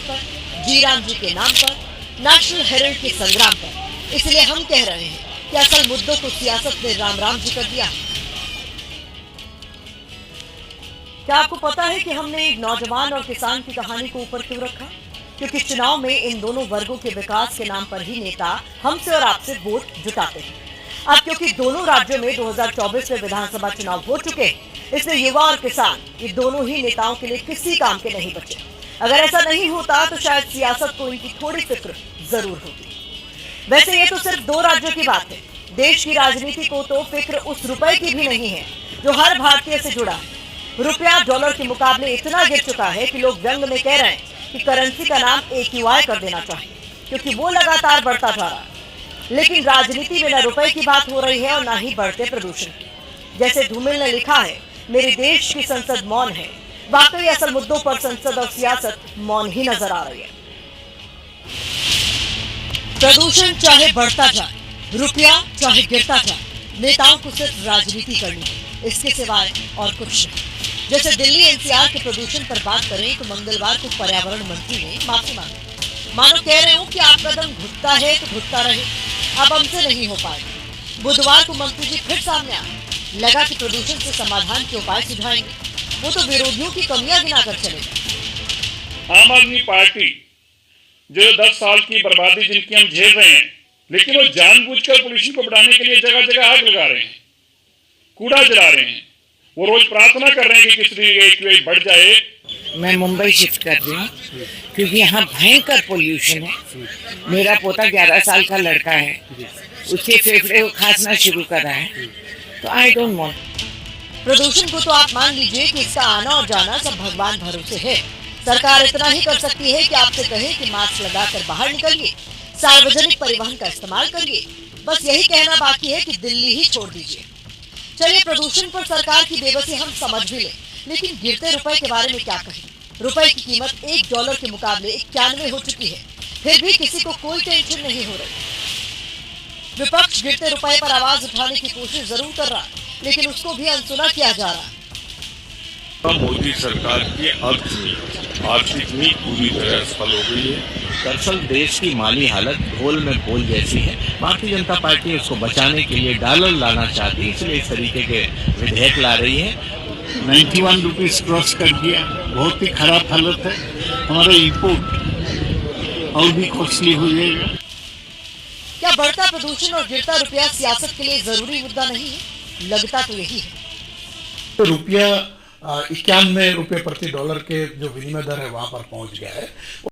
पर, जीराम जी के नाम पर, नेशनल हेराल्ड के संग्राम पर। इसलिए हम कह रहे हैं कि असल मुद्दों को सियासत ने राम राम जी कर दिया है। क्या आपको पता है कि हमने एक नौजवान और किसान की कहानी को ऊपर क्यों रखा? क्योंकि चुनाव में इन दोनों वर्गों के विकास के नाम पर ही नेता हमसे और आपसे वोट जुटाते हैं। अब क्योंकि दोनों राज्यों में 2024 में विधानसभा चुनाव हो चुके हैं, इसलिए युवा और किसान ये दोनों ही नेताओं के लिए किसी काम के नहीं बचे। अगर ऐसा नहीं होता तो शायद सियासत को इनकी थोड़ी फिक्र जरूर होती। वैसे ये तो सिर्फ दो राज्यों की बात है। देश की राजनीति को तो फिक्र उस रुपए की भी नहीं है जो हर भारतीय से जुड़ा है। रुपया डॉलर के मुकाबले इतना गिर चुका है कि लोग व्यंग में कह रहे हैं कि करेंसी का नाम AQI कर देना चाहिए, क्योंकि वो लगातार बढ़ता जा रहा है। लेकिन राजनीति में न रुपए की बात हो रही है और न ही बढ़ते प्रदूषण की। जैसे धूमिल ने लिखा है, मेरे देश की संसद मौन है। वाकई असल मुद्दों पर संसद और सियासत मौन ही नजर आ रही है। प्रदूषण चाहे बढ़ता जाए, रुपया चाहे गिरता जाए, नेताओं को सिर्फ राजनीति करनी है, इसके सिवाय और कुछ नहीं। जैसे दिल्ली NCR के प्रदूषण पर बात करें तो मंगलवार को पर्यावरण मंत्री ने माफी मांगी। मानो कह रहे हो कि आपका दम घुटता है तो घुटता रहे, अब हमसे नहीं हो पाएगा। बुधवार को मंत्री जी फिर सामने आए, लगा कि प्रदूषण से समाधान के उपाय सुझाएंगे। वो तो विरोधियों की कमियां गिनाकर चले गए। आम आदमी पार्टी जो 10 साल की बर्बादी जिनकी हम झेल रहे हैं, लेकिन वो जानबूझकर पोल्यूशन को बढ़ाने के लिए जगह जगह आग लगा रहे हैं, कूड़ा जला रहे हैं। वो रोज प्रार्थना कर रहे हैं कि किस तरीके AQI बढ़ जाए। मैं मुंबई शिफ्ट कर रही हूँ क्योंकि यहाँ भयंकर पोल्यूशन है। मेरा पोता 11 साल का लड़का है, उसके फेफड़े को खांसना शुरू कर रहा है, तो आई डोंट वांट। प्रदूषण को तो आप मान लीजिए कि इसका आना और जाना सब भगवान भरोसे है। सरकार इतना ही कर सकती है कि आपसे कहे कि मास्क लगाकर बाहर निकलिए, सार्वजनिक परिवहन का इस्तेमाल करिए। बस यही कहना बाकी है कि दिल्ली ही छोड़ दीजिए। चलिए, प्रदूषण पर सरकार की बेबसी हम समझ भी लें, लेकिन गिरते रुपए के बारे में क्या कहें? रुपए की कीमत $1 के मुकाबले 91 हो चुकी है, फिर भी किसी को कोई टेंशन नहीं हो रही। विपक्ष गिरते रुपए पर आवाज उठाने की कोशिश जरूर कर रहा है, लेकिन उसको भी अनसुना किया जा रहा है। मोदी सरकार की आर्थिक नीति पूरी तरह सफल हो गई है। दरअसल देश की माली हालत घोल में घोल जैसी है। भारतीय जनता पार्टी उसको बचाने के लिए डॉलर लाना चाहती है, इसलिए इस तरीके के विधेयक ला रही है। 91 रुपीज क्रॉस कर दिया, बहुत ही खराब हालत है। हमारा इंपोर्ट और भी कॉस्टली हो जाएगा। क्या बढ़ता प्रदूषण और गिरता रुपया सियासत के लिए जरूरी मुद्दा नहीं है? लगता तो यही है। तो रुपया 91 रुपये प्रति डॉलर के जो विनिमय दर है वहां पर पहुंच गया है।